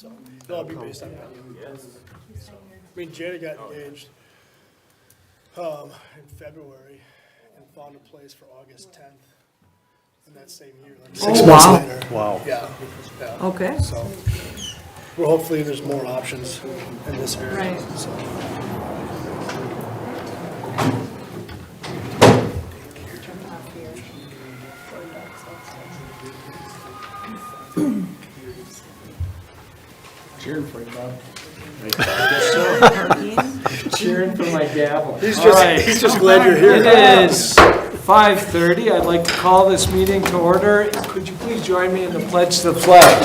So it'll all be based on value. So, I mean, Janet got engaged in February and found a place for August 10th in that same year, like 6 months wow. later. Wow. Yeah. Okay. So, well, hopefully there's more options in this area. Right. So. Cheering for you, Bob. Parking. Cheering for my gavel. He's All just, right. he's just glad you're here. It is 5:30. I'd like to call this meeting to order. Could you please join me in the pledge to the flag?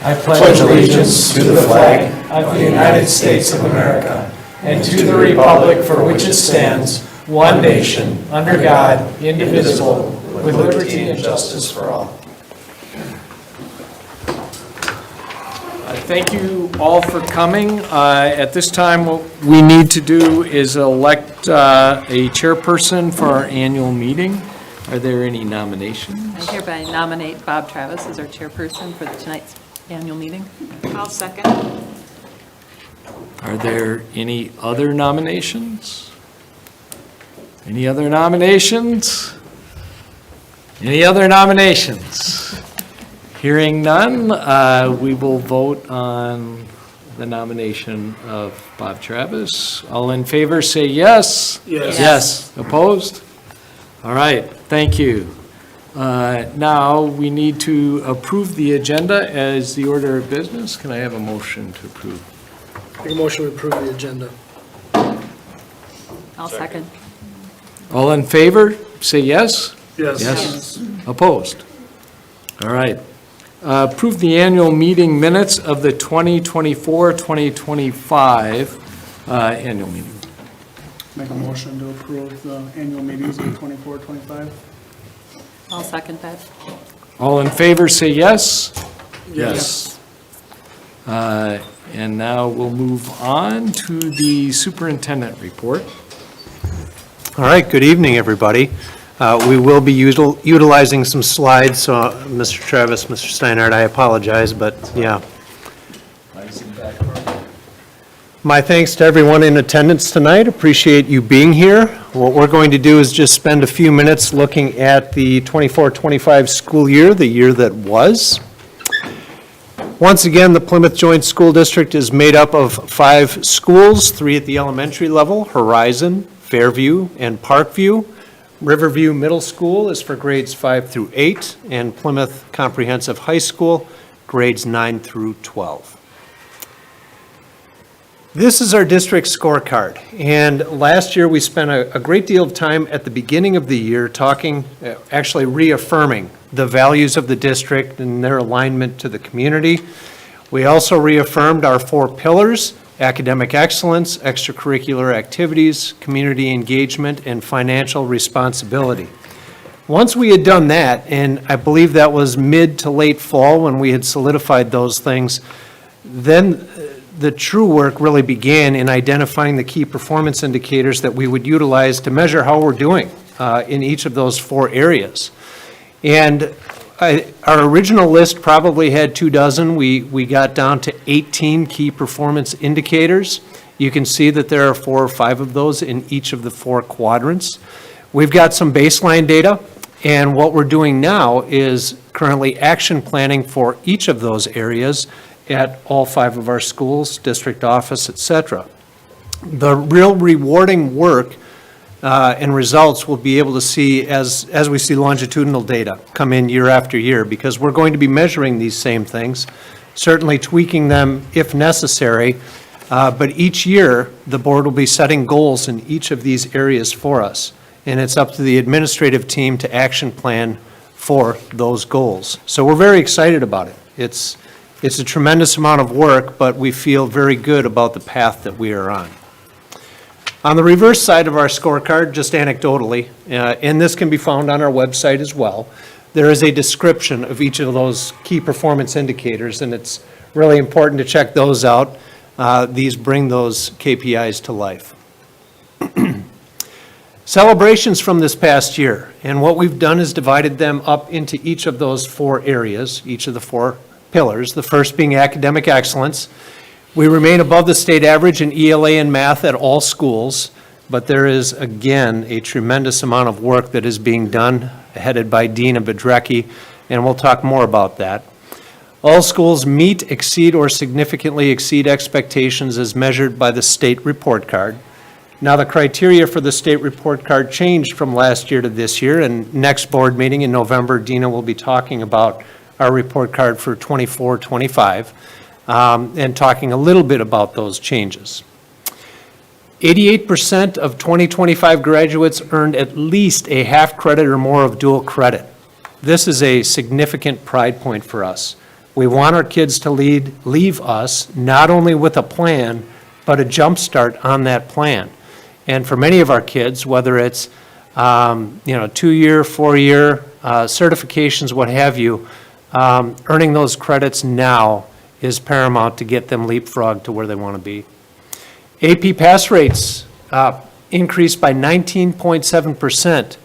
I pledge allegiance to the flag of the United States of America and to the republic for which it stands, one nation, under God, indivisible, with liberty and justice for all. Thank you all for coming. At this time, what we need to do is elect a chairperson for our annual meeting. Are there any nominations? I hereby nominate Bob Travis as our chairperson for tonight's annual meeting. I'll second. Are there any other nominations? Any other nominations? Any other nominations? Hearing none, we will vote on the nomination of Bob Travis. All in favor, say yes. Yes. Yes. Opposed? All right, thank you. Now, we need to approve the agenda as the order of business. Can I have a motion to approve? Make a motion to approve the agenda. I'll second. All in favor, say yes. Yes. Yes. Opposed? All right. Approve the annual meeting minutes of the 2024-2025 annual meeting. Make a motion to approve the annual meetings of 24, 25. I'll second that. All in favor, say yes. Yes. And now we'll move on to the superintendent report. All right, good evening, everybody. We will be utilizing some slides, so Mr. Travis, Mr. Steinhardt, I apologize, but yeah. My thanks to everyone in attendance tonight. Appreciate you being here. What we're going to do is just spend a few minutes looking at the 24-25 school year, the year that was. Once again, the Plymouth Joint School District is made up of 5 schools, 3 at the elementary level, Horizon, Fairview, and Parkview. Riverview Middle School is for grades 5 through 8, and Plymouth Comprehensive High School, grades 9 through 12. This is our district scorecard, and last year we spent a great deal of time at the beginning of the year talking, actually reaffirming the values of the district and their alignment to the community. We also reaffirmed our 4 pillars: academic excellence, extracurricular activities, community engagement, and financial responsibility. Once we had done that, and I believe that was mid to late fall when we had solidified those things, then the true work really began in identifying the key performance indicators that we would utilize to measure how we're doing in each of those 4 areas. And our original list probably had 24. We got down to 18 key performance indicators. You can see that there are 4 or 5 of those in each of the 4 quadrants. We've got some baseline data, and what we're doing now is currently action planning for each of those areas at all 5 of our schools, district office, et cetera. The real rewarding work and results we'll be able to see as we see longitudinal data come in year after year, because we're going to be measuring these same things, certainly tweaking them if necessary, but each year the board will be setting goals in each of these areas for us, and it's up to the administrative team to action plan for those goals. So we're very excited about it. It's a tremendous amount of work, but we feel very good about the path that we are on. On the reverse side of our scorecard, just anecdotally, and this can be found on our website as well, there is a description of each of those key performance indicators, and it's really important to check those out. These bring those KPIs to life. Celebrations from this past year, and what we've done is divided them up into each of those 4 areas, each of the 4 pillars, the first being academic excellence. We remain above the state average in ELA and math at all schools, but there is, again, a tremendous amount of work that is being done, headed by Dina Bedrecki, and we'll talk more about that. All schools meet, exceed, or significantly exceed expectations as measured by the state report card. Now, the criteria for the state report card changed from last year to this year, and next board meeting in November, Dina will be talking about our report card for 24-25, and talking a little bit about those changes. 88% of 2025 graduates earned at least a half credit or more of dual credit. This is a significant pride point for us. We want our kids to leave us not only with a plan, but a jump start on that plan. And for many of our kids, whether it's 2-year, 4-year certifications, what have you, earning those credits now is paramount to get them leapfrog to where they want to be. AP pass rates increased by 19.7%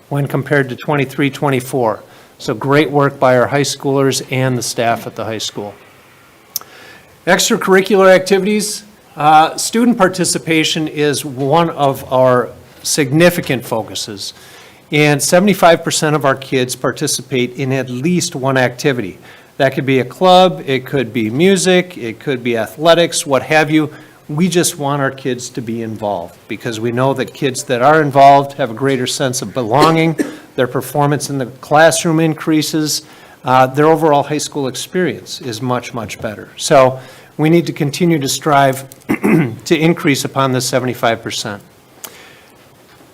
when compared to 23-24. So great work by our high schoolers and the staff at the high school. Extracurricular activities, student participation is one of our significant focuses. And 75% of our kids participate in at least one activity. That could be a club, it could be music, it could be athletics, what have you. We just want our kids to be involved because we know that kids that are involved have a greater sense of belonging, their performance in the classroom increases, their overall high school experience is much, much better. So we need to continue to strive to increase upon this 75%.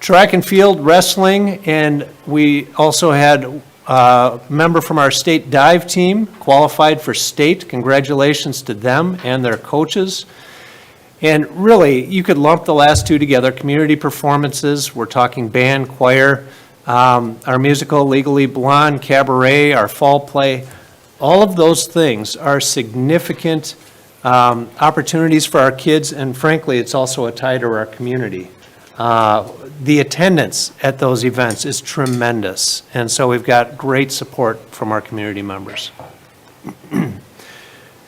Track and field, wrestling, and we also had a member from our state dive team qualified for state. Congratulations to them and their coaches. And really, you could lump the last two together, community performances, we're talking band, choir, our musical Legally Blonde, cabaret, our fall play. All of those things are significant opportunities for our kids, and frankly, it's also a tie to our community. The attendance at those events is tremendous, and so we've got great support from our community members.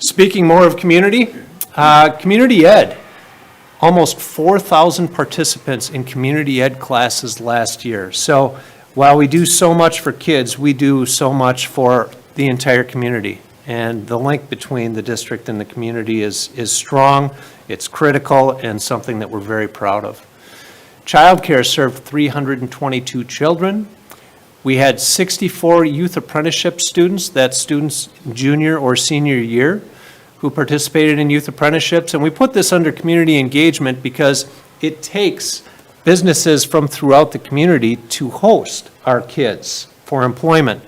Speaking more of community, community ed. Almost 4,000 participants in community ed classes last year. So while we do so much for kids, we do so much for the entire community. And the link between the district and the community is strong, it's critical, and something that we're very proud of. Childcare served 322 children. We had 64 youth apprenticeship students, that's students junior or senior year, who participated in youth apprenticeships. And we put this under community engagement because it takes businesses from throughout the community to host our kids for employment.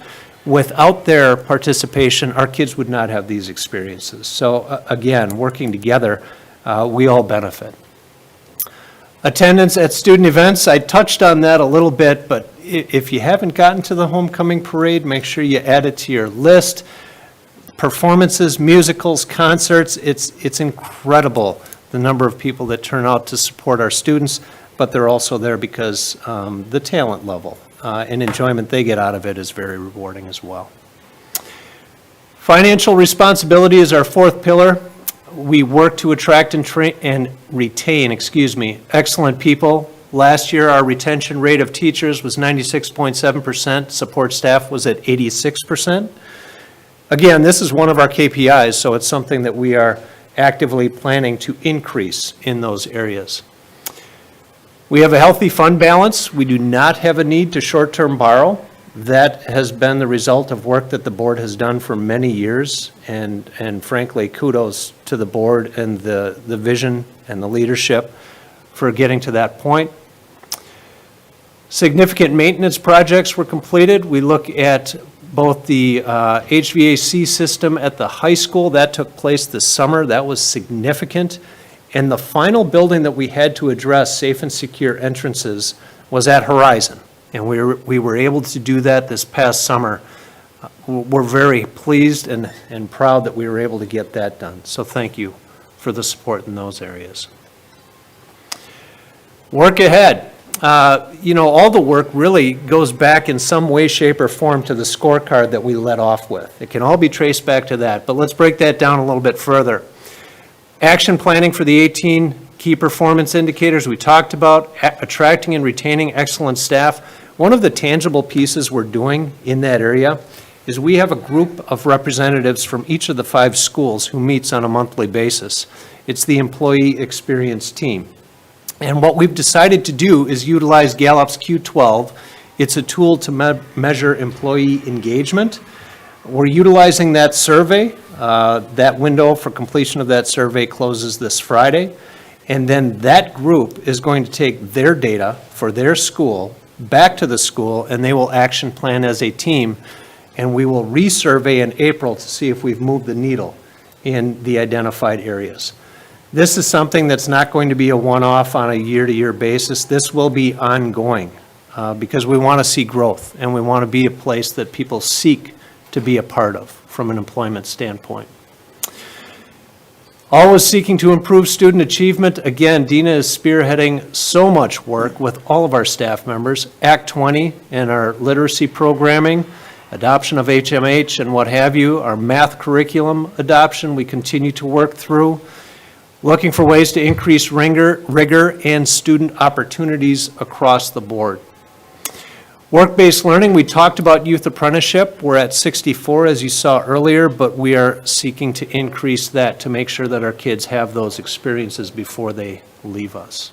Without their participation, our kids would not have these experiences. So again, working together, we all benefit. Attendance at student events, I touched on that a little bit, but if you haven't gotten to the homecoming parade, make sure you add it to your list. Performances, musicals, concerts, it's incredible the number of people that turn out to support our students, but they're also there because the talent level and enjoyment they get out of it is very rewarding as well. Financial responsibility is our fourth pillar. We work to attract and retain, excellent people. Last year, our retention rate of teachers was 96.7%. Support staff was at 86%. Again, this is one of our KPIs, so it's something that we are actively planning to increase in those areas. We have a healthy fund balance. We do not have a need to short-term borrow. That has been the result of work that the board has done for many years, and frankly, kudos to the board and the vision and the leadership for getting to that point. Significant maintenance projects were completed. We look at both the HVAC system at the high school. That took place this summer. That was significant. And the final building that we had to address, safe and secure entrances, was at Horizon. And we were able to do that this past summer. We're very pleased and proud that we were able to get that done. So thank you for the support in those areas. Work ahead. all the work really goes back in some way, shape, or form to the scorecard that we led off with. It can all be traced back to that, but let's break that down a little bit further. Action planning for the 18 key performance indicators we talked about, attracting and retaining excellent staff. One of the tangible pieces we're doing in that area is we have a group of representatives from each of the 5 schools who meets on a monthly basis. It's the employee experience team. And what we've decided to do is utilize Gallup's Q12. It's a tool to measure employee engagement. We're utilizing that survey. That window for completion of that survey closes this Friday. And then that group is going to take their data for their school back to the school, and they will action plan as a team. And we will resurvey in April to see if we've moved the needle in the identified areas. This is something that's not going to be a one-off on a year-to-year basis. This will be ongoing because we want to see growth, and we want to be a place that people seek to be a part of from an employment standpoint. Always seeking to improve student achievement. Again, Dina is spearheading so much work with all of our staff members. Act 20 and our literacy programming, adoption of HMH and what have you, our math curriculum adoption we continue to work through. Looking for ways to increase rigor and student opportunities across the board. Work-based learning, we talked about youth apprenticeship. We're at 64, as you saw earlier, but we are seeking to increase that to make sure that our kids have those experiences before they leave us.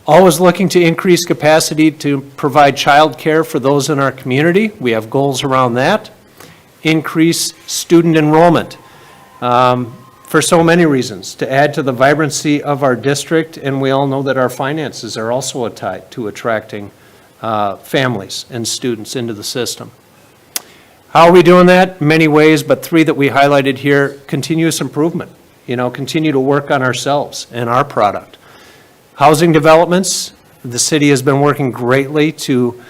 Always looking to increase capacity to provide childcare for those in our community. We have goals around that. Increase student enrollment. For so many reasons, to add to the vibrancy of our district, and we all know that our finances are also tied to attracting families and students into the system. How are we doing that? Many ways, but 3 that we highlighted here: continuous improvement, continue to work on ourselves and our product. Housing developments, the city has been working greatly to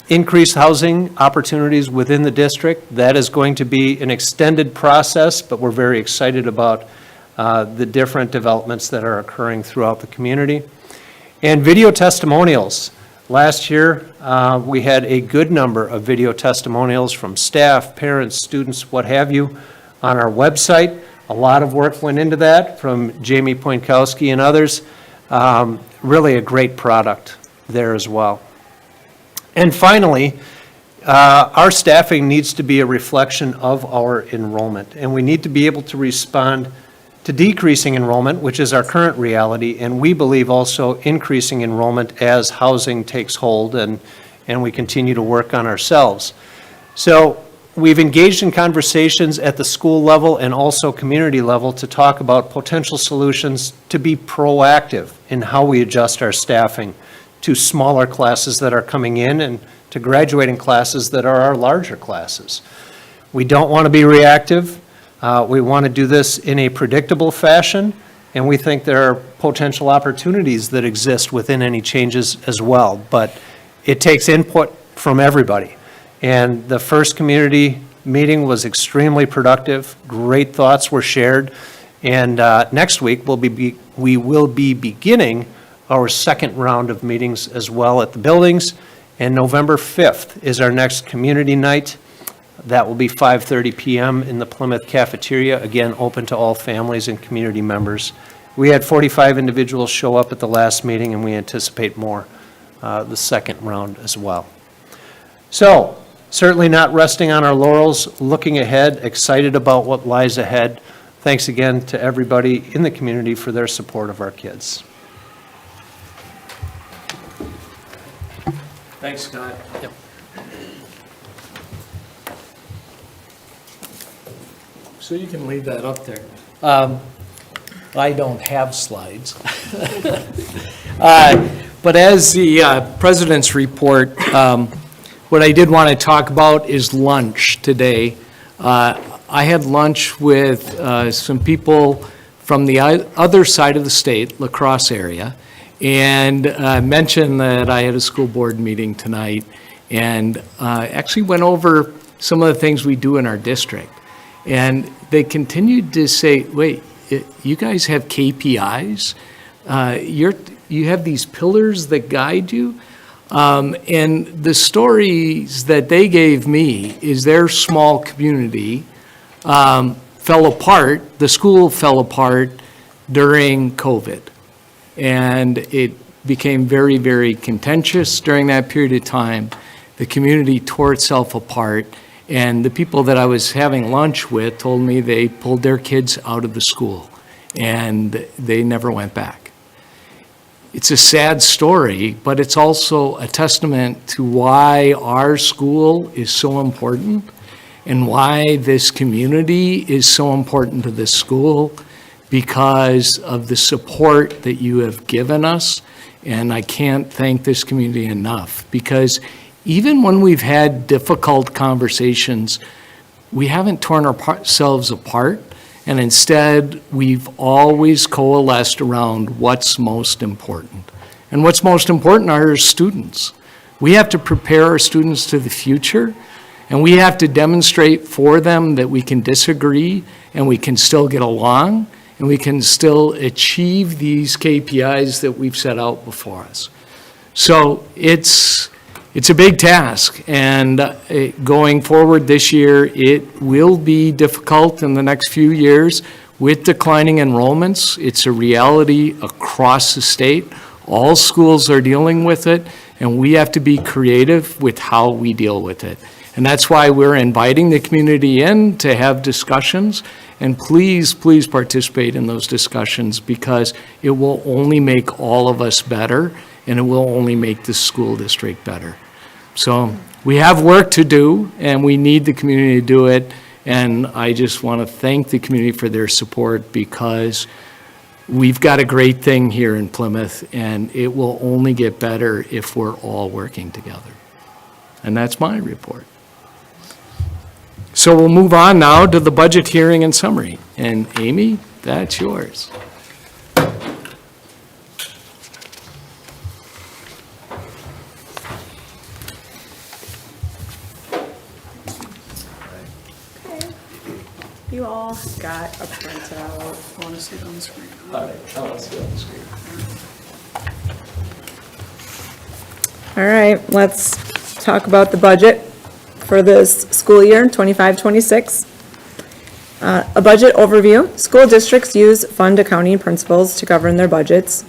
increase housing opportunities within the district. That is going to be an extended process, but we're very excited about the different developments that are occurring throughout the community. And video testimonials. Last year, we had a good number of video testimonials from staff, parents, students, what have you, on our website. A lot of work went into that from Jamie Poinkowski and others. Really a great product there as well. And finally, our staffing needs to be a reflection of our enrollment, and we need to be able to respond to decreasing enrollment, which is our current reality, and we believe also increasing enrollment as housing takes hold and we continue to work on ourselves. So we've engaged in conversations at the school level and also community level to talk about potential solutions to be proactive in how we adjust our staffing to smaller classes that are coming in and to graduating classes that are our larger classes. We don't want to be reactive. We want to do this in a predictable fashion, and we think there are potential opportunities that exist within any changes as well. But it takes input from everybody. And the first community meeting was extremely productive. Great thoughts were shared. And next week, we will be beginning our second round of meetings as well at the buildings. And November 5th is our next community night. That will be 5:30 p.m. in the Plymouth cafeteria, again, open to all families and community members. We had 45 individuals show up at the last meeting, and we anticipate more the second round as well. So, certainly not resting on our laurels, looking ahead, excited about what lies ahead. Thanks again to everybody in the community for their support of our kids. Thanks, Scott. Yep. So you can leave that up there. I don't have slides. But as the president's report, what I did want to talk about is lunch today. I had lunch with some people from the other side of the state, La Crosse area, and mentioned that I had a school board meeting tonight and actually went over some of the things we do in our district. And they continued to say, wait, you guys have KPIs? you have these pillars that guide you. And the stories that they gave me is their small community fell apart, the school fell apart during COVID. And it became very, very contentious during that period of time. The community tore itself apart. And the people that I was having lunch with told me they pulled their kids out of the school and they never went back. It's a sad story, but it's also a testament to why our school is so important and why this community is so important to this school, because of the support that you have given us. And I can't thank this community enough, because even when we've had difficult conversations, we haven't torn ourselves apart, and instead we've always coalesced around what's most important. And what's most important are our students. We have to prepare our students to the future, and we have to demonstrate for them that we can disagree and we can still get along and we can still achieve these KPIs that we've set out before us. So it's a big task, and going forward this year, it will be difficult in the next few years with declining enrollments. It's a reality across the state. All schools are dealing with it, and we have to be creative with how we deal with it. And that's why we're inviting the community in to have discussions. And please, please participate in those discussions, because it will only make all of us better, and it will only make the school district better. So we have work to do, and we need the community to do it. And I just want to thank the community for their support, because we've got a great thing here in Plymouth, and it will only get better if we're all working together. And that's my report. So we'll move on now to the budget hearing and summary. And Amy, that's yours. You all got a printout. Want to see it on the screen? All right, tell us on the screen. All right, let's talk about the budget for this school year, 25-26. A budget overview. School districts use fund accounting principles to govern their budgets.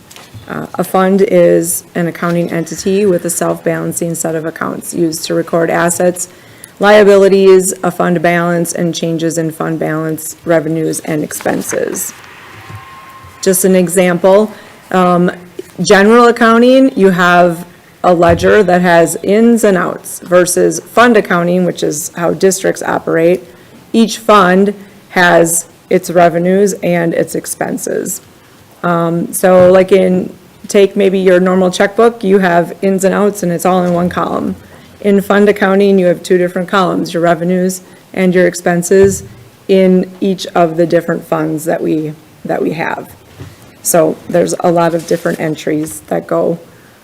A fund is an accounting entity with a self-balancing set of accounts used to record assets, liabilities, a fund balance, and changes in fund balance, revenues, and expenses. Just an example, general accounting, you have a ledger that has ins and outs versus fund accounting, which is how districts operate. Each fund has its revenues and its expenses. So like take maybe your normal checkbook, you have ins and outs and it's all in one column. In fund accounting, you have two different columns, your revenues and your expenses in each of the different funds that we have. So there's a lot of different entries that go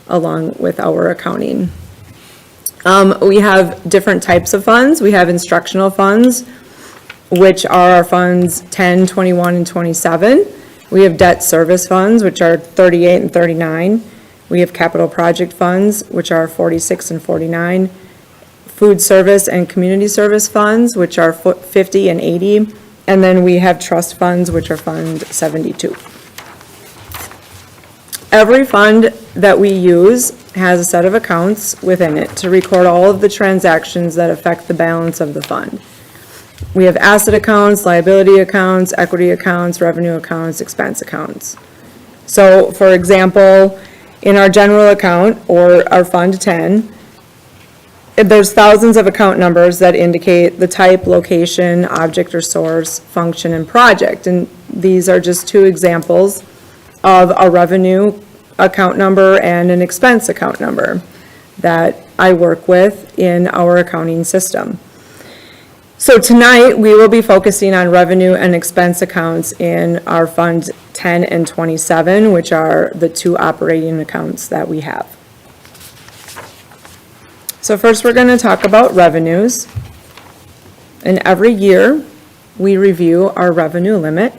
along with our accounting. We have different types of funds. We have instructional funds, which are our funds 10, 21, and 27. We have debt service funds, which are 38 and 39. We have capital project funds, which are 46 and 49. Food service and community service funds, which are 50 and 80. And then we have trust funds, which are Fund 72. Every fund that we use has a set of accounts within it to record all of the transactions that affect the balance of the fund. We have asset accounts, liability accounts, equity accounts, revenue accounts, expense accounts. So, for example, in our general account, or our Fund 10, there's thousands of account numbers that indicate the type, location, object or source, function, and project. And these are just two examples of a revenue account number and an expense account number that I work with in our accounting system. So tonight, we will be focusing on revenue and expense accounts in our Fund 10 and 27, which are the two operating accounts that we have. So first, we're going to talk about revenues. And every year, we review our revenue limit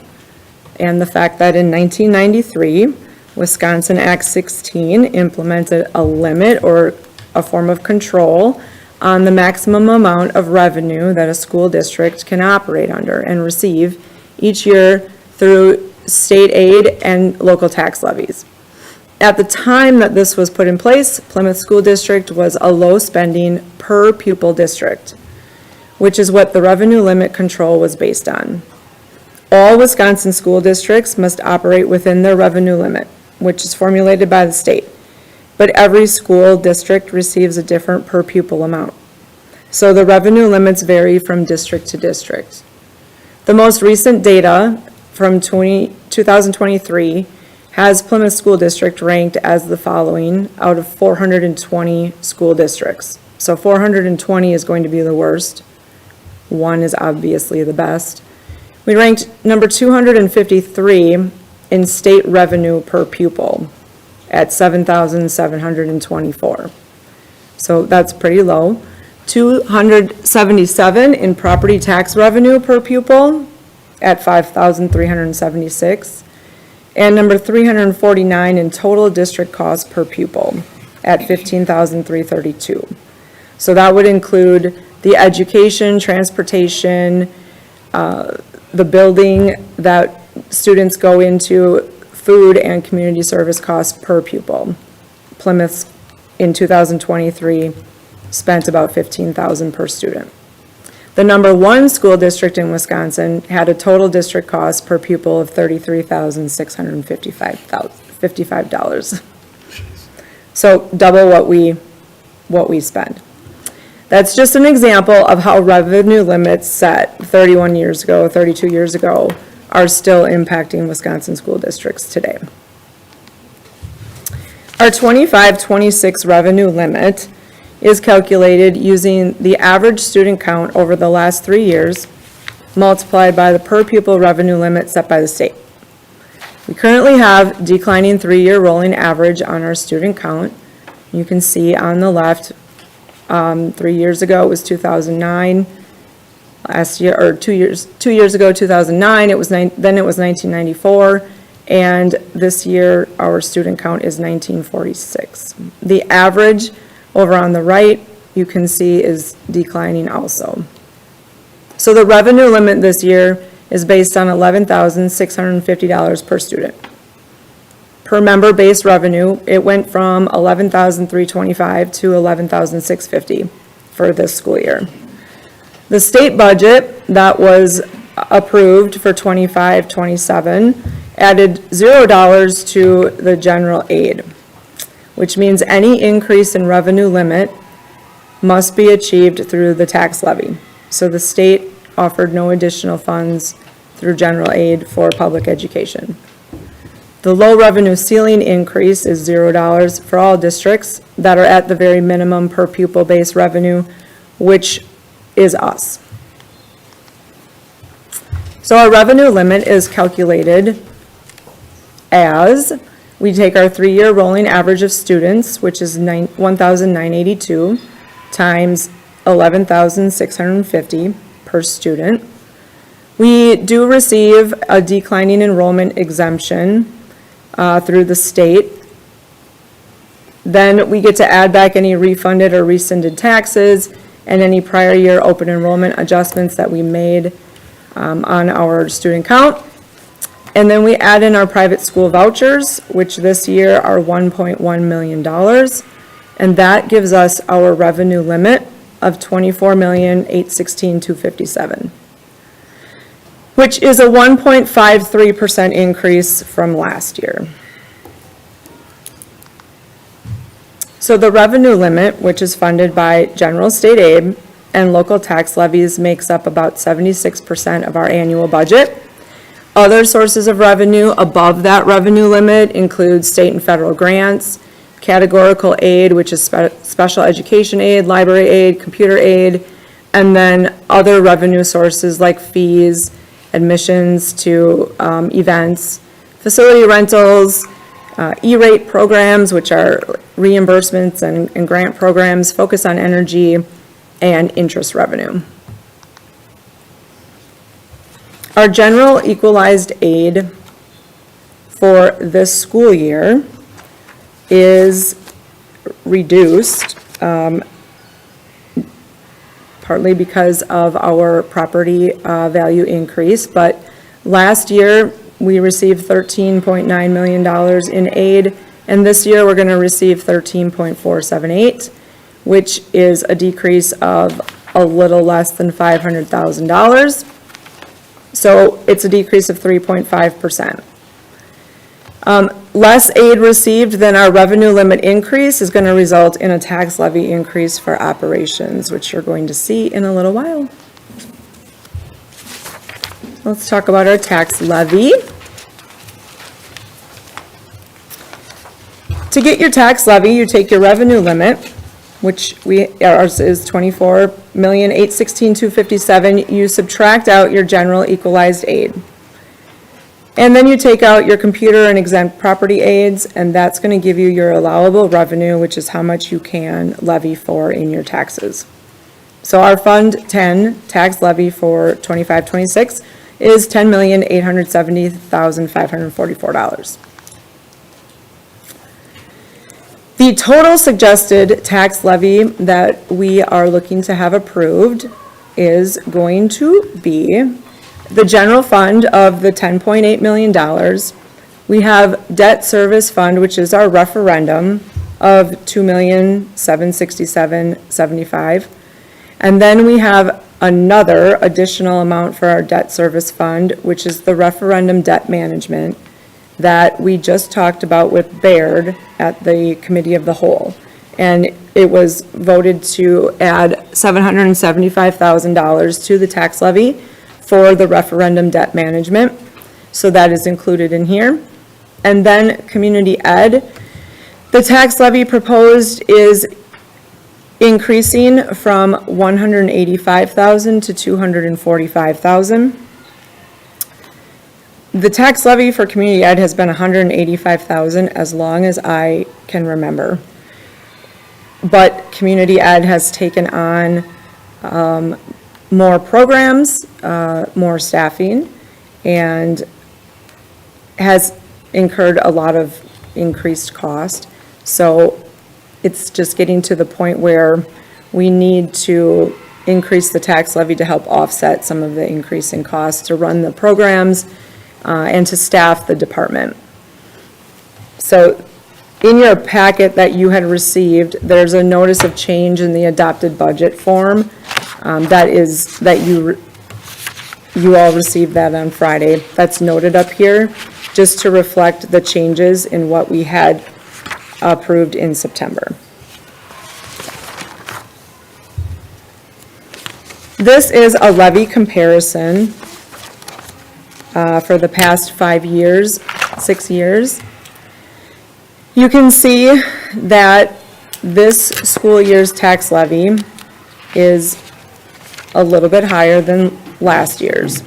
and the fact that in 1993, Wisconsin Act 16 implemented a limit or a form of control on the maximum amount of revenue that a school district can operate under and receive each year through state aid and local tax levies. At the time that this was put in place, Plymouth School District was a low spending per pupil district, which is what the revenue limit control was based on. All Wisconsin school districts must operate within their revenue limit, which is formulated by the state. But every school district receives a different per pupil amount. So the revenue limits vary from district to district. The most recent data from 2023 has Plymouth School District ranked as the following out of 420 school districts. So 420 is going to be the worst. 1 is obviously the best. We ranked number 253 in state revenue per pupil at $7,724. So that's pretty low. 277 in property tax revenue per pupil at $5,376. And number 349 in total district cost per pupil at $15,332. So that would include the education, transportation, the building that students go into, food and community service costs per pupil. Plymouth in 2023 spent about $15,000 per student. The number 1 school district in Wisconsin had a total district cost per pupil of $33,655. So double what we spend. That's just an example of how revenue limits set 31 years ago, 32 years ago, are still impacting Wisconsin school districts today. Our 25-26 revenue limit is calculated using the average student count over the last 3 years multiplied by the per pupil revenue limit set by the state. We currently have declining 3-year rolling average on our student count. You can see on the left, 3 years ago it was 2009. Last year, or 2 years ago, 2009, then it was 1994, and this year our student count is 1946. The average over on the right, you can see, is declining also. So the revenue limit this year is based on $11,650 per student. Per member-based revenue, it went from $11,325 to $11,650 for this school year. The state budget that was approved for 25-27 added $0 to the general aid, which means any increase in revenue limit must be achieved through the tax levy. So the state offered no additional funds through general aid for public education. The low revenue ceiling increase is $0 for all districts that are at the very minimum per pupil base revenue, which is us. So our revenue limit is calculated as we take our 3-year rolling average of students, which is 1,982, times 11,650 per student. We do receive a declining enrollment exemption through the state. Then we get to add back any refunded or rescinded taxes and any prior year open enrollment adjustments that we made on our student count. And then we add in our private school vouchers, which this year are $1.1 million. And that gives us our revenue limit of $24,816,257, which is a 1.53% increase from last year. So the revenue limit, which is funded by general state aid and local tax levies, makes up about 76% of our annual budget. Other sources of revenue above that revenue limit include state and federal grants, categorical aid, which is special education aid, library aid, computer aid, and then other revenue sources like fees, admissions to events, facility rentals, E-rate programs, which are reimbursements and grant programs, focus on energy, and interest revenue. Our general equalized aid for this school year is reduced, partly because of our property value increase, but last year, we received $13.9 million in aid, and this year, we're going to receive $13.478, which is a decrease of a little less than $500,000. So it's a decrease of 3.5%. Less aid received than our revenue limit increase is going to result in a tax levy increase for operations, which you're going to see in a little while. Let's talk about our tax levy. To get your tax levy, you take your revenue limit, which ours is $24,816,257. You subtract out your general equalized aid. And then you take out your computer and exempt property aids, and that's going to give you your allowable revenue, which is how much you can levy for in your taxes. So our Fund 10 tax levy for 25-26 is $10,870,544. The total suggested tax levy that we are looking to have approved is going to be the general fund of the $10.8 million. We have debt service fund, which is our referendum, of $2,767,075. And then we have another additional amount for our debt service fund, which is the referendum debt management that we just talked about with Baird at the committee of the whole. And it was voted to add $775,000 to the tax levy for the referendum debt management. So that is included in here. And then community ed, the tax levy proposed is increasing from $185,000 to $245,000. The tax levy for community ed has been $185,000 as long as I can remember. But community ed has taken on more programs, more staffing, and has incurred a lot of increased cost. So it's just getting to the point where we need to increase the tax levy to help offset some of the increase in costs to run the programs and to staff the department. So in your packet that you had received, there's a notice of change in the adopted budget form. That you all received that on Friday. That's noted up here, just to reflect the changes in what we had approved in September. This is a levy comparison for the past 5 years, 6 years. You can see that this school year's tax levy is a little bit higher than last year's.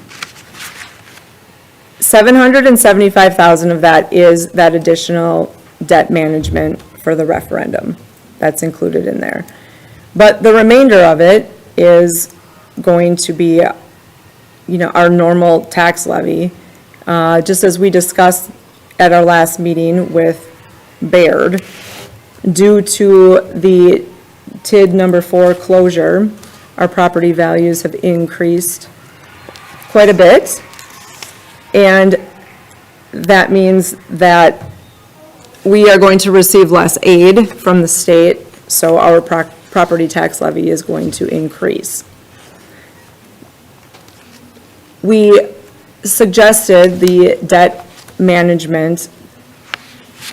$775,000 of that is that additional debt management for the referendum. That's included in there. But the remainder of it is going to be, our normal tax levy, just as we discussed at our last meeting with Baird. Due to the TID number 4 closure, our property values have increased quite a bit. And that means that we are going to receive less aid from the state, so our property tax levy is going to increase. We suggested the debt management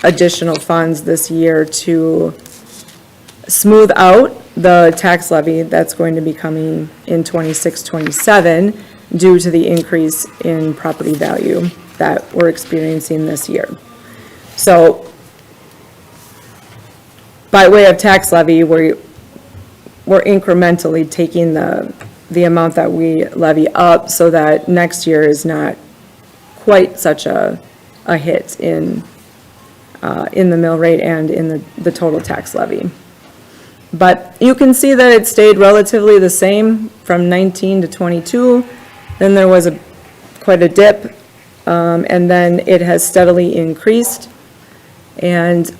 additional funds this year to smooth out the tax levy that's going to be coming in 26-27 due to the increase in property value that we're experiencing this year. So by way of tax levy, we're incrementally taking the amount that we levy up so that next year is not quite such a hit in the mill rate and in the total tax levy. But you can see that it stayed relatively the same from 19 to 22. Then there was quite a dip and then it has steadily increased. And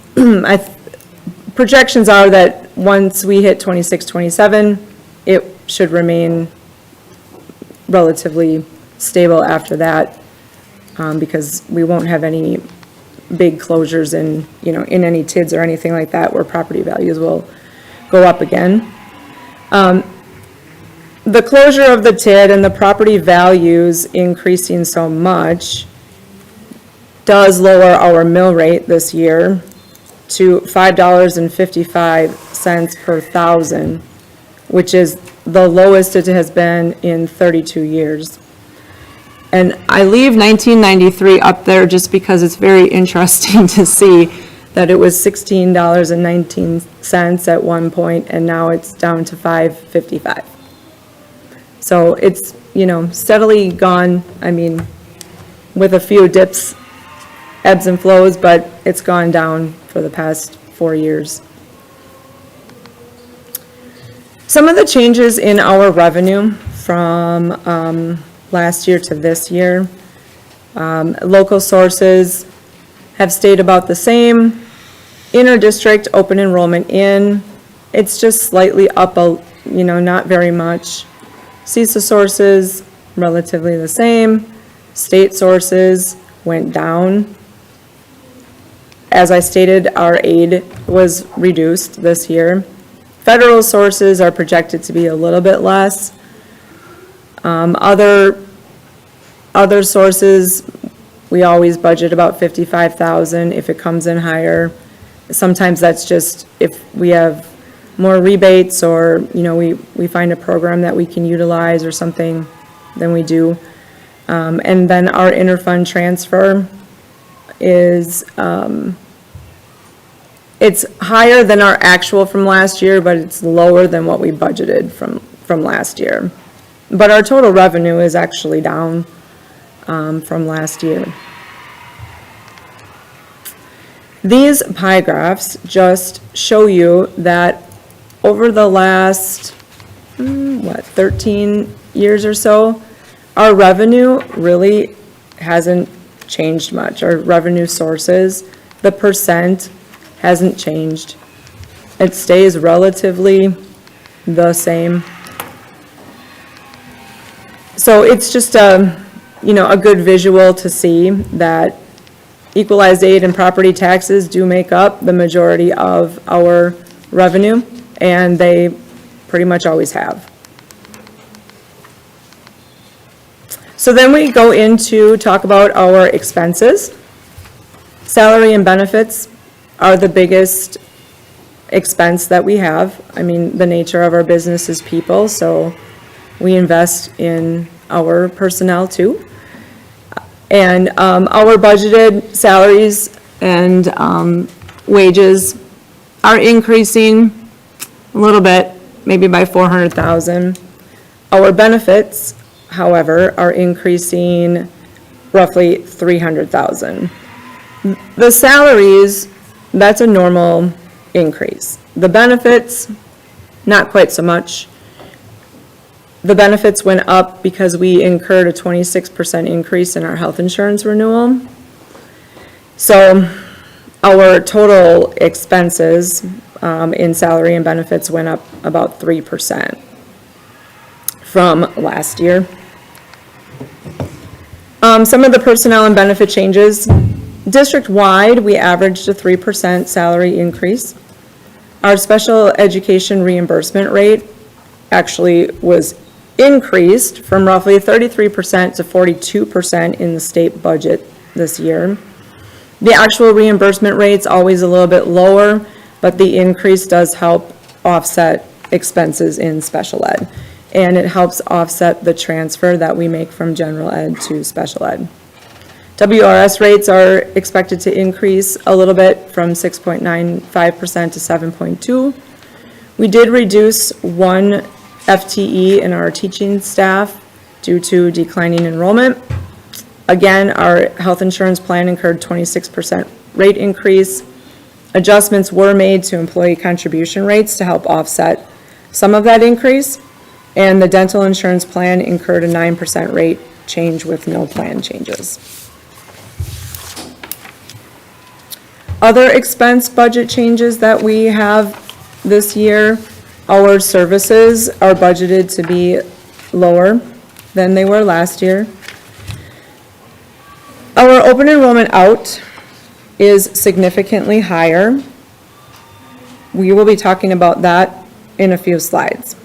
projections are that once we hit 26, 27, it should remain relatively stable after that, because we won't have any big closures in, in any TIDs or anything like that where property values will go up again. The closure of the TID and the property values increasing so much does lower our mill rate this year to $5.55 per thousand, which is the lowest it has been in 32 years. And I leave 1993 up there just because it's very interesting to see that it was $16.19 at one point, and now it's down to $5.55. So it's, steadily gone, with a few dips, ebbs and flows, but it's gone down for the past 4 years. Some of the changes in our revenue from last year to this year, local sources have stayed about the same. Inter-district open enrollment it's just slightly up, not very much. CISA sources, relatively the same. State sources went down. As I stated, our aid was reduced this year. Federal sources are projected to be a little bit less. Other sources, we always budget about $55,000 if it comes in higher. Sometimes that's just if we have more rebates or, we find a program that we can utilize or something, then we do. And then our interfund transfer is, it's higher than our actual from last year, but it's lower than what we budgeted from last year. But our total revenue is actually down from last year. These pie graphs just show you that over the last, 13 years or so, our revenue really hasn't changed much. Our revenue sources, the percent hasn't changed. It stays relatively the same. So it's just a good visual to see that equalized aid and property taxes do make up the majority of our revenue, and they pretty much always have. So then we go into talk about our expenses. Salary and benefits are the biggest expense that we have. The nature of our business is people, so we invest in our personnel too. And our budgeted salaries and wages are increasing a little bit, maybe by $400,000. Our benefits, however, are increasing roughly $300,000. The salaries, that's a normal increase. The benefits, not quite so much. The benefits went up because we incurred a 26% increase in our health insurance renewal. So our total expenses in salary and benefits went up about 3% from last year. Some of the personnel and benefit changes. District-wide, we averaged a 3% salary increase. Our special education reimbursement rate actually was increased from roughly 33% to 42% in the state budget this year. The actual reimbursement rate's always a little bit lower, but the increase does help offset expenses in special ed. And it helps offset the transfer that we make from general ed to special ed. WRS rates are expected to increase a little bit from 6.95% to 7.2%. We did reduce one FTE in our teaching staff due to declining enrollment. Again, our health insurance plan incurred 26% rate increase. Adjustments were made to employee contribution rates to help offset some of that increase. And the dental insurance plan incurred a 9% rate change with no plan changes. Other expense budget changes that we have this year, our services are budgeted to be lower than they were last year. Our open enrollment out is significantly higher. We will be talking about that in a few slides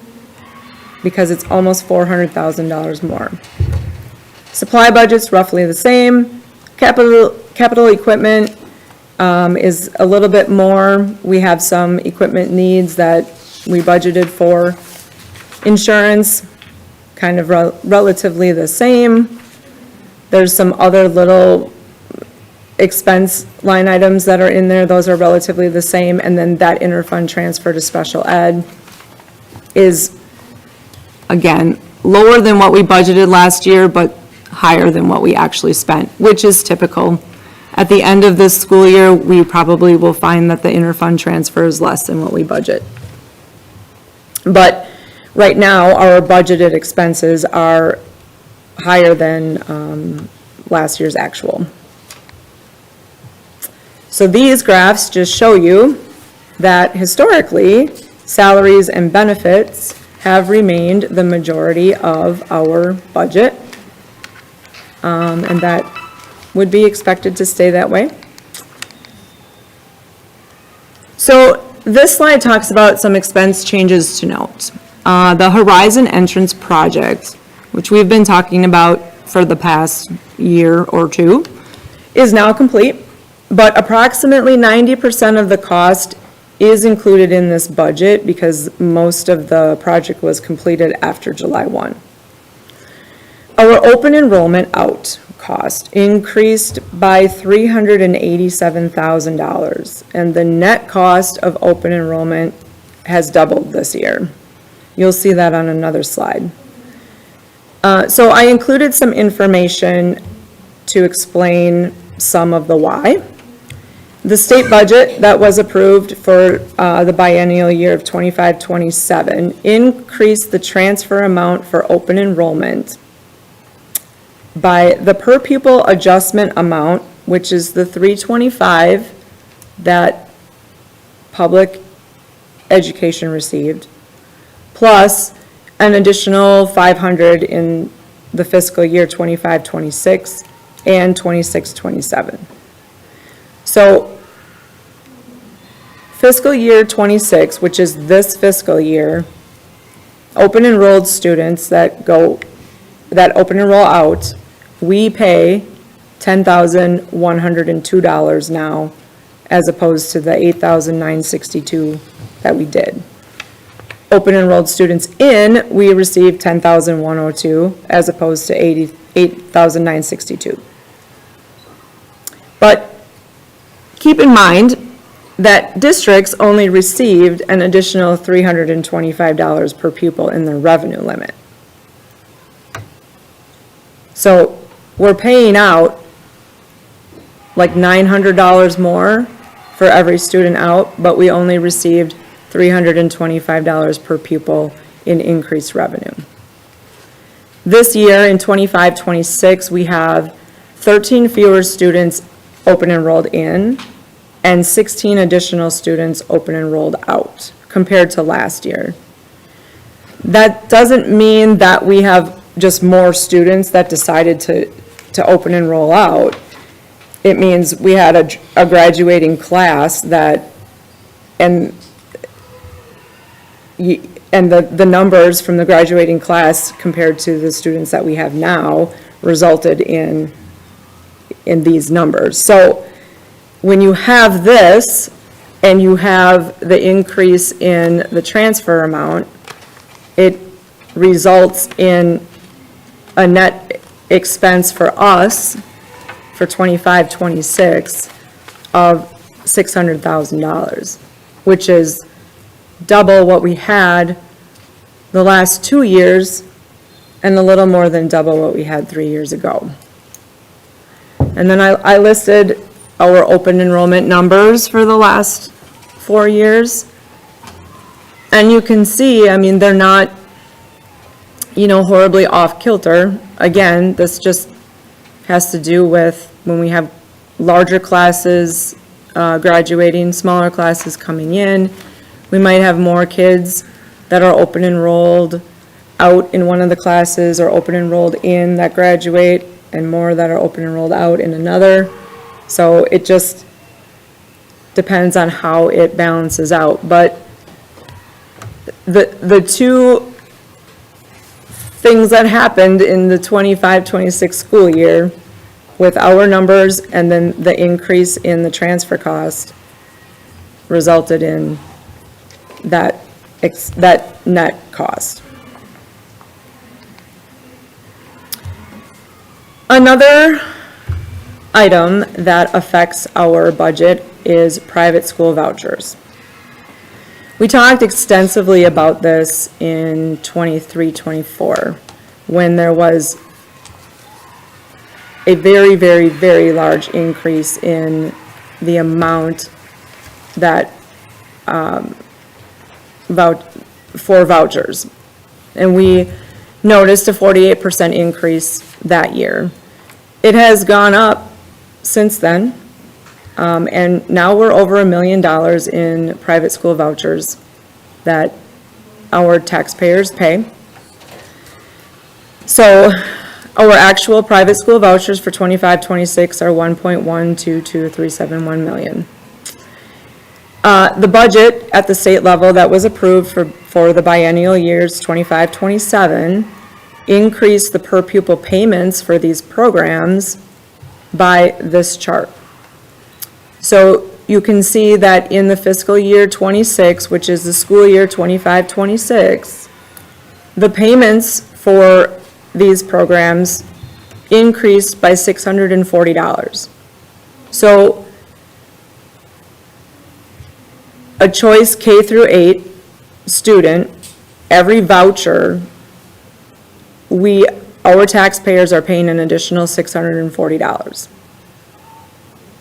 because it's almost $400,000 more. Supply budget's roughly the same. Capital equipment is a little bit more. We have some equipment needs that we budgeted for. Insurance, kind of relatively the same. There's some other little expense line items that are in there. Those are relatively the same. And then that interfund transfer to special ed is, again, lower than what we budgeted last year, but higher than what we actually spent, which is typical. At the end of this school year, we probably will find that the interfund transfer is less than what we budget. But right now, our budgeted expenses are higher than last year's actual. So these graphs just show you that historically, salaries and benefits have remained the majority of our budget. And that would be expected to stay that way. So this slide talks about some expense changes to note. The Horizon Entrance Project, which we've been talking about for the past year or two, is now complete, but approximately 90% of the cost is included in this budget because most of the project was completed after July 1. Our open enrollment out cost increased by $387,000, and the net cost of open enrollment has doubled this year. You'll see that on another slide. So I included some information to explain some of the why. The state budget that was approved for the biennial year of 25-27 increased the transfer amount for open enrollment by the per pupil adjustment amount, which is the $325 that public education received, plus an additional $500 in the fiscal year 25-26 and 26-27. So fiscal year 26, which is this fiscal year, open enrolled students that open enroll out, we pay $10,102 now, as opposed to the $8,962 that we did. Open enrolled students in, we receive $10,102 as opposed to $8,962. But keep in mind that districts only received an additional $325 per pupil in their revenue limit. So we're paying out like $900 more for every student out, but we only received $325 per pupil in increased revenue. This year in 25-26, we have 13 fewer students open enrolled in and 16 additional students open enrolled out compared to last year. That doesn't mean that we have just more students that decided to open enroll out. It means we had a graduating class that, and the numbers from the graduating class compared to the students that we have now resulted in these numbers. So when you have this and you have the increase in the transfer amount, it results in a net expense for us for 25-26 of $600,000, which is double what we had the last 2 years and a little more than double what we had 3 years ago. And then I listed our open enrollment numbers for the last 4 years. And you can see, I mean, they're not, horribly off kilter. Again, this just has to do with when we have larger classes graduating, smaller classes coming in. We might have more kids that are open enrolled out in one of the classes or open enrolled in that graduate, and more that are open enrolled out in another. So it just depends on how it balances out. But the two things that happened in the 25-26 school year with our numbers and then the increase in the transfer cost resulted in that net cost. Another item that affects our budget is private school vouchers. We talked extensively about this in 23-24, when there was a very, very, very large increase in the amount that for vouchers. And we noticed a 48% increase that year. It has gone up since then, and now we're over $1 million in private school vouchers that our taxpayers pay. So our actual private school vouchers for 25-26 are $1.122371 million. The budget at the state level that was approved for the biennial years 25-27 increased the per pupil payments for these programs by this chart. So you can see that in the fiscal year 26, which is the school year 25-26, the payments for these programs increased by $640. So a choice K through 8 student, every voucher, our taxpayers are paying an additional $640.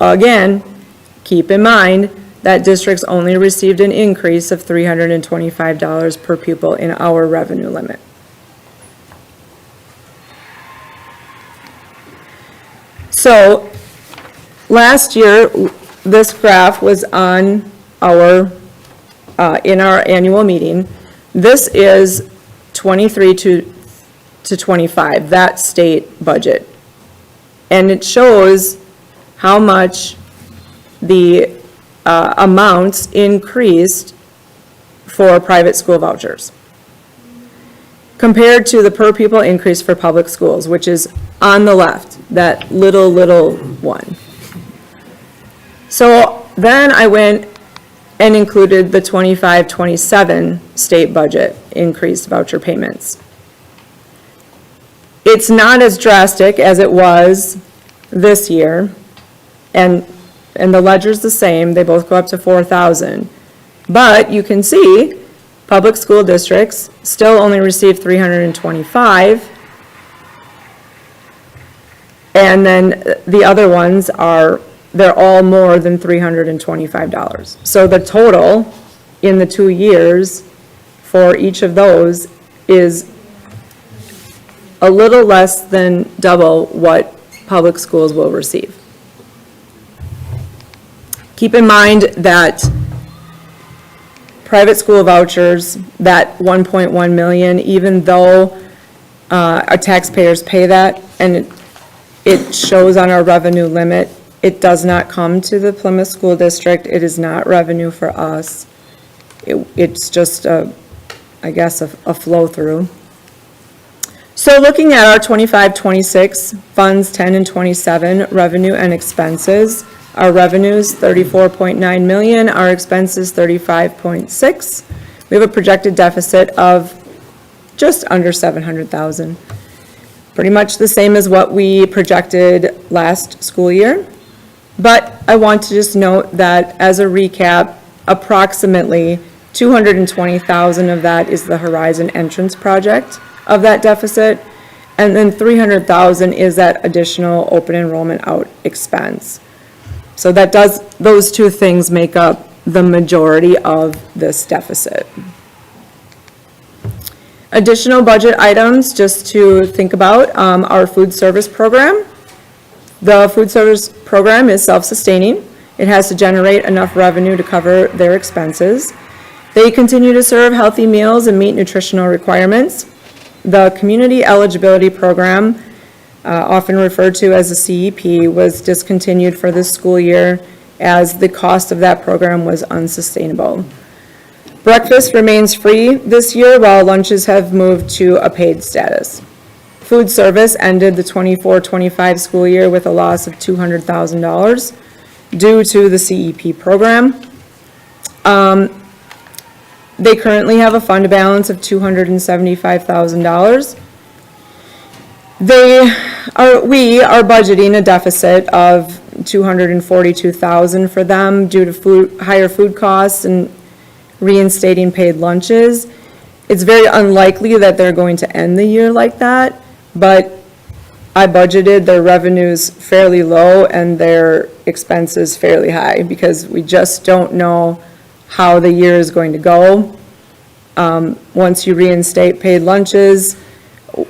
Again, keep in mind that districts only received an increase of $325 per pupil in our revenue limit. So last year, this graph was on our, in our annual meeting. This is 23 to 25, that state budget. And it shows how much the amounts increased for private school vouchers compared to the per pupil increase for public schools, which is on the left, that little one. So then I went and included the 25-27 state budget increased voucher payments. It's not as drastic as it was this year, and the ledger's the same, they both go up to $4,000. But you can see, public school districts still only receive $325, and then the other ones they're all more than $325. So the total in the 2 years for each of those is a little less than double what public schools will receive. Keep in mind that private school vouchers, that 1.1 million, even though our taxpayers pay that and it shows on our revenue limit, it does not come to the Plymouth School District. It is not revenue for us. It's just I guess a flow through. So looking at our 25-26 funds 10 and 27 revenue and expenses, our revenues 34.9 million, our expenses 35.6. We have a projected deficit of just under 700,000. Pretty much the same as what we projected last school year. But I want to just note that as a recap, approximately 220,000 of that is the Horizon entrance project of that deficit, and then 300,000 is that additional open enrollment out expense. So those two things make up the majority of this deficit. Additional budget items just to think about, our food service program. The food service program is self-sustaining. It has to generate enough revenue to cover their expenses. They continue to serve healthy meals and meet nutritional requirements. The Community Eligibility Program, often referred to as the CEP, was discontinued for this school year as the cost of that program was unsustainable. Breakfast remains free this year, while lunches have moved to a paid status. Food service ended the 24-25 school year with a loss of $200,000 due to the CEP program. They currently have a fund balance of $275,000. We are budgeting a deficit of $242,000 for them due to higher food costs and reinstating paid lunches. It's very unlikely that they're going to end the year like that, but I budgeted their revenues fairly low and their expenses fairly high because we just don't know how the year is going to go. Once you reinstate paid lunches,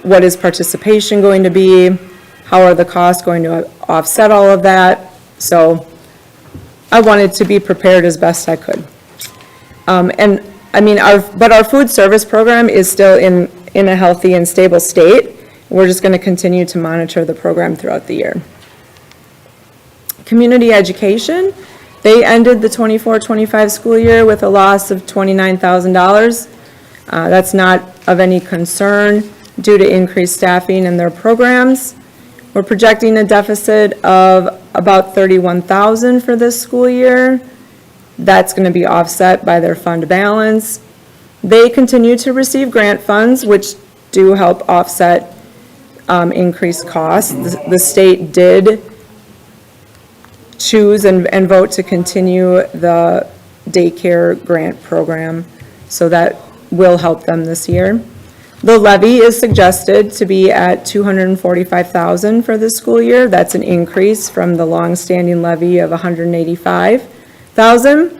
what is participation going to be? How are the costs going to offset all of that? So I wanted to be prepared as best I could. And I mean, our food service program is still in a healthy and stable state. We're just going to continue to monitor the program throughout the year. Community education, they ended the 24-25 school year with a loss of $29,000. That's not of any concern due to increased staffing in their programs. We're projecting a deficit of about $31,000 for this school year. That's going to be offset by their fund balance. They continue to receive grant funds, which do help offset increased costs. The state did choose and vote to continue the daycare grant program, so that will help them this year. The levy is suggested to be at $245,000 for this school year. That's an increase from the longstanding levy of $185,000.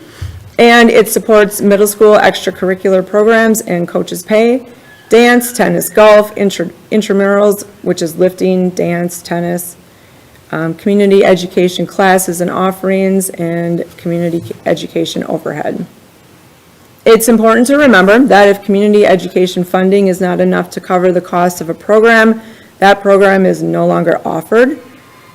And it supports middle school extracurricular programs and coaches' pay, dance, tennis, golf, intramurals, which is lifting, dance, tennis, community education classes and offerings, and community education overhead. It's important to remember that if community education funding is not enough to cover the cost of a program, that program is no longer offered.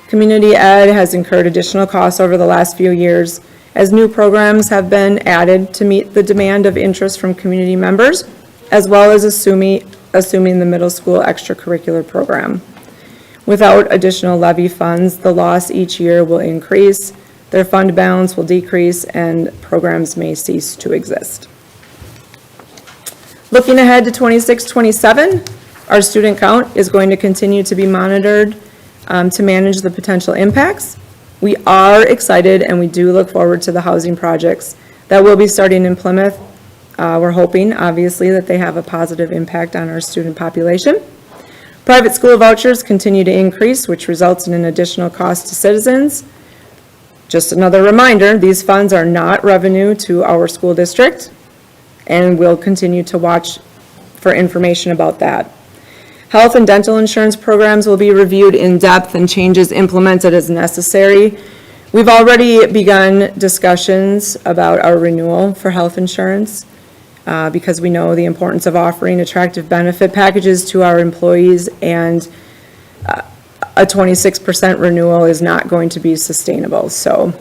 Community ed has incurred additional costs over the last few years as new programs have been added to meet the demand of interest from community members, as well as assuming the middle school extracurricular program. Without additional levy funds, the loss each year will increase, their fund balance will decrease, and programs may cease to exist. Looking ahead to 26-27, our student count is going to continue to be monitored to manage the potential impacts. We are excited and we do look forward to the housing projects that will be starting in Plymouth. We're hoping, obviously, that they have a positive impact on our student population. Private school vouchers continue to increase, which results in an additional cost to citizens. Just another reminder, these funds are not revenue to our school district, and we'll continue to watch for information about that. Health and dental insurance programs will be reviewed in depth and changes implemented as necessary. We've already begun discussions about our renewal for health insurance because we know the importance of offering attractive benefit packages to our employees, and a 26% renewal is not going to be sustainable. So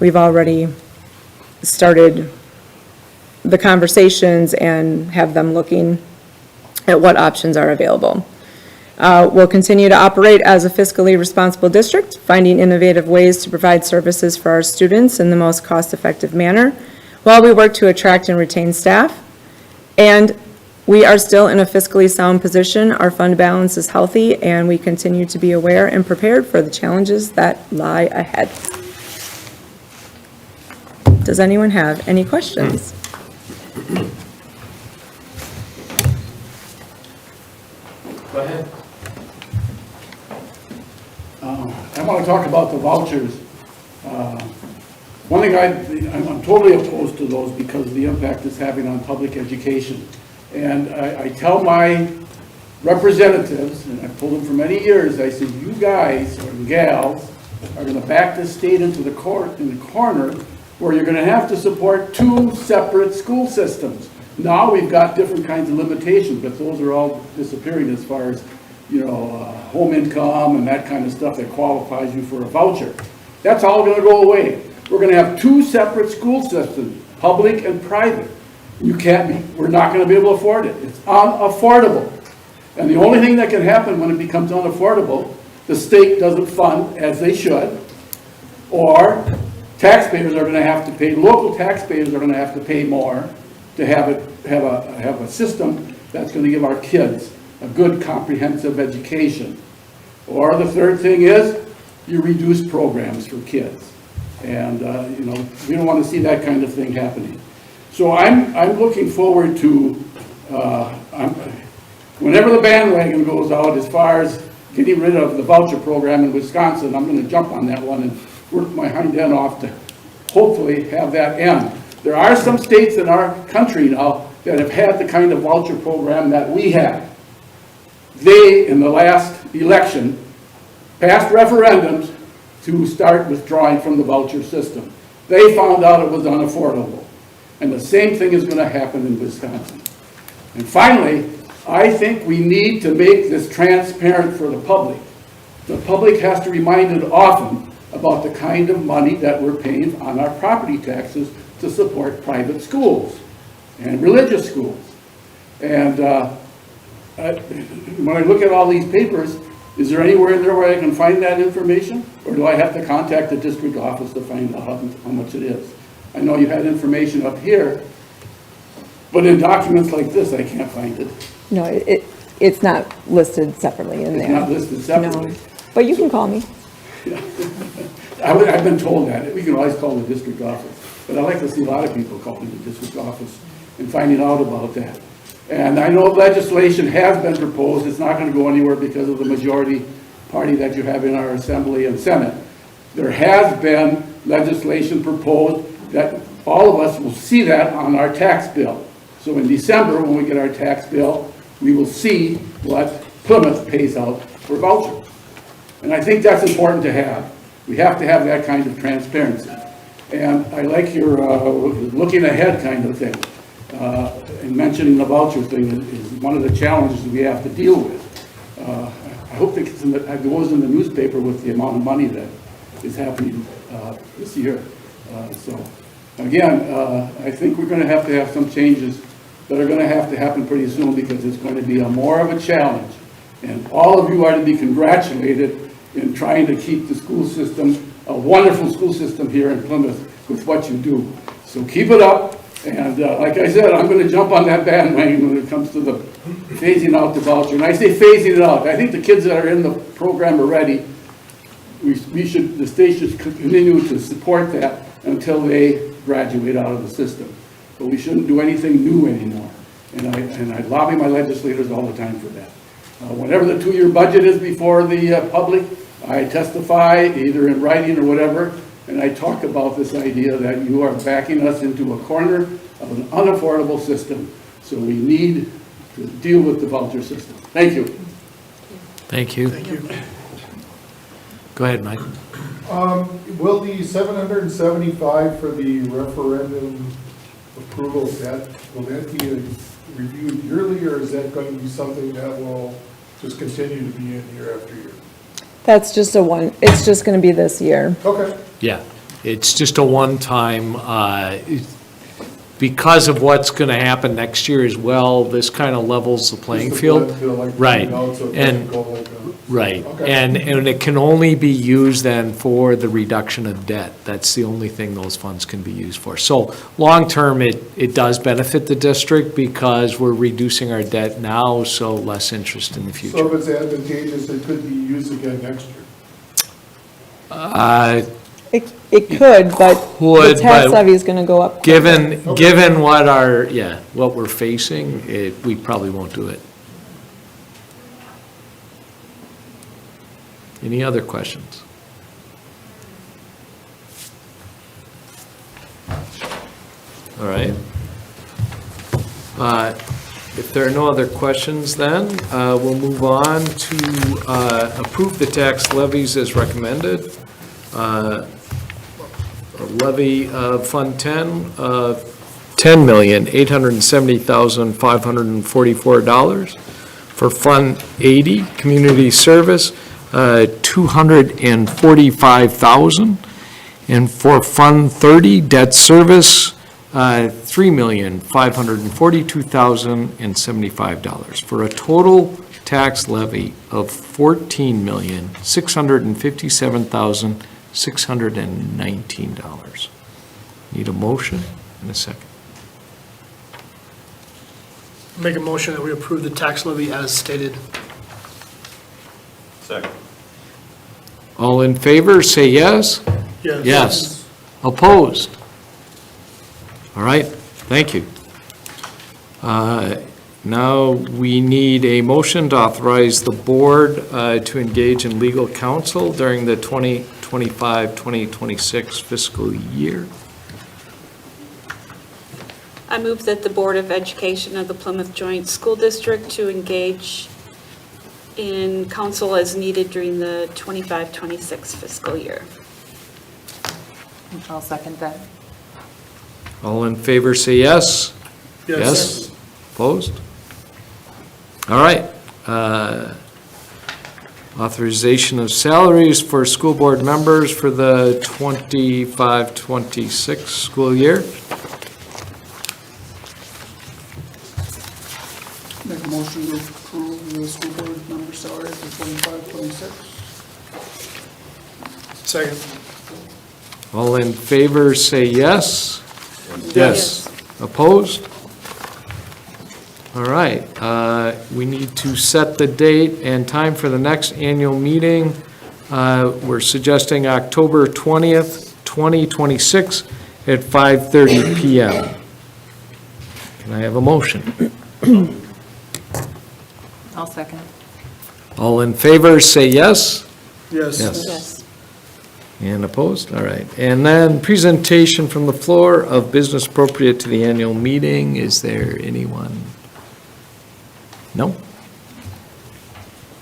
we've already started the conversations and have them looking at what options are available. We'll continue to operate as a fiscally responsible district, finding innovative ways to provide services for our students in the most cost-effective manner while we work to attract and retain staff. And we are still in a fiscally sound position. Our fund balance is healthy, and we continue to be aware and prepared for the challenges that lie ahead. Does anyone have any questions? Go ahead. I want to talk about the vouchers. One thing I'm totally opposed to those because of the impact it's having on public education. And I tell my representatives, and I've told them for many years, I said, you guys or gals are going to back the state into the corner where you're going to have to support two separate school systems. Now we've got different kinds of limitations, but those are all disappearing as far as, home income and that kind of stuff that qualifies you for a voucher. That's all going to go away. We're going to have two separate school systems, public and private. We're not going to be able to afford it. It's unaffordable. And the only thing that can happen when it becomes unaffordable, the state doesn't fund as they should, or taxpayers are going to have to pay, local taxpayers are going to have to pay more to have a system that's going to give our kids a good comprehensive education. Or the third thing is, you reduce programs for kids. And, we don't want to see that kind of thing happening. So I'm looking forward to, whenever the bandwagon goes out as far as getting rid of the voucher program in Wisconsin, I'm going to jump on that one and work my hind end off to hopefully have that end. There are some states in our country now that have had the kind of voucher program that we have. They, in the last election, passed referendums to start withdrawing from the voucher system. They found out it was unaffordable. And the same thing is going to happen in Wisconsin. And finally, I think we need to make this transparent for the public. The public has to be reminded often about the kind of money that we're paying on our property taxes to support private schools and religious schools. And when I look at all these papers, is there anywhere in there where I can find that information? Or do I have to contact the district office to find out how much it is? I know you had information up here, but in documents like this, I can't find it. No, it's not listed separately in there. It's not listed separately. No, but you can call me. I've been told that. We can always call the district office. But I like to see a lot of people calling the district office and finding out about that. And I know legislation has been proposed. It's not going to go anywhere because of the majority party that you have in our Assembly and Senate. There has been legislation proposed that all of us will see that on our tax bill. So in December, when we get our tax bill, we will see what Plymouth pays out for vouchers. And I think that's important to have. We have to have that kind of transparency. And I like your looking ahead kind of thing. And mentioning the voucher thing is one of the challenges we have to deal with. I hope it goes in the newspaper with the amount of money that is happening this year. So again, I think we're going to have some changes that are going to have to happen pretty soon because it's going to be more of a challenge. And all of you are to be congratulated in trying to keep the school system, a wonderful school system here in Plymouth with what you do. So keep it up. And like I said, I'm going to jump on that bandwagon when it comes to the phasing out the voucher. And I say phasing it out. I think the kids that are in the program already, the state should continue to support that until they graduate out of the system. But we shouldn't do anything new anymore. And I lobby my legislators all the time for that. Whenever the 2-year budget is before the public, I testify either in writing or whatever, and I talk about this idea that you are backing us into a corner of an unaffordable system. So we need to deal with the voucher system. Thank you. Thank you. Thank you. Go ahead, Mike. Will the $775 for the referendum approval, will that be reviewed yearly, or is that going to be something that will just continue to be in year after year? That's just it's just going to be this year. Okay. Yeah, it's just a one-time, because of what's going to happen next year as well, this kind of levels the playing Just field. to like Right. so it And- doesn't go like a- Right, Okay. and it can only be used then for the reduction of debt. That's the only thing those funds can be used for. So, long-term, it does benefit the district because we're reducing our debt now, so less interest in the So future. if it's advantageous, it could be used again next year. It could, but the Could, tax but levy is going to go up. Given what we're facing, we probably won't do it. Any other questions? All right. If there are no other questions, then we'll move on to approve the tax levies as recommended. levy of Fund 10 of $10,870,544. For Fund 80, Community Service, $245,000. And for Fund 30, Debt Service, $3,542,075, for a total tax levy of $14,657,619. Need a motion and a second. Make a motion that we approve the tax levy as stated. Second. All in favor, say yes. Yes. Opposed? All right, thank you. Now, we need a motion to authorize the board to engage in legal counsel during the 2025-2026 fiscal year. I move that the Board of Education of the Plymouth Joint School District to engage in counsel as needed during the 25-26 fiscal year. I'll second that. All in favor, say yes. Yes. Opposed? All right. Authorization of salaries for school board members for the 25-26 school year. Make a motion to approve the school board member salary for 25-26. Second. All in favor, say yes. Yes. Opposed? All right, we need to set the date and time for the next annual meeting. We're suggesting October 20th, 2026 at 5:30 PM. Can I have a motion? I'll second. All in favor, say yes. Yes. Yes. And opposed? All right. And then presentation from the floor of business appropriate to the annual meeting. Is there anyone? No?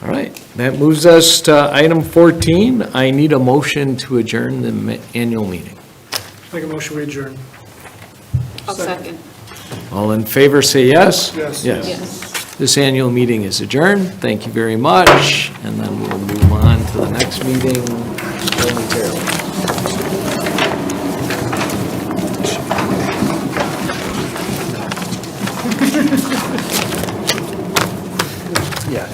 All right. That moves us to item 14. I need a motion to adjourn the annual meeting. Make a motion, we adjourn. I'll second. All in favor, say yes. Yes. Yes. This annual meeting is adjourned. Thank you very much. And then we'll move on to the next meeting momentarily. Yeah.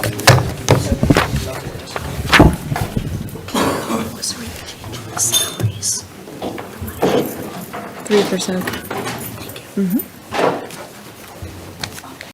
3%.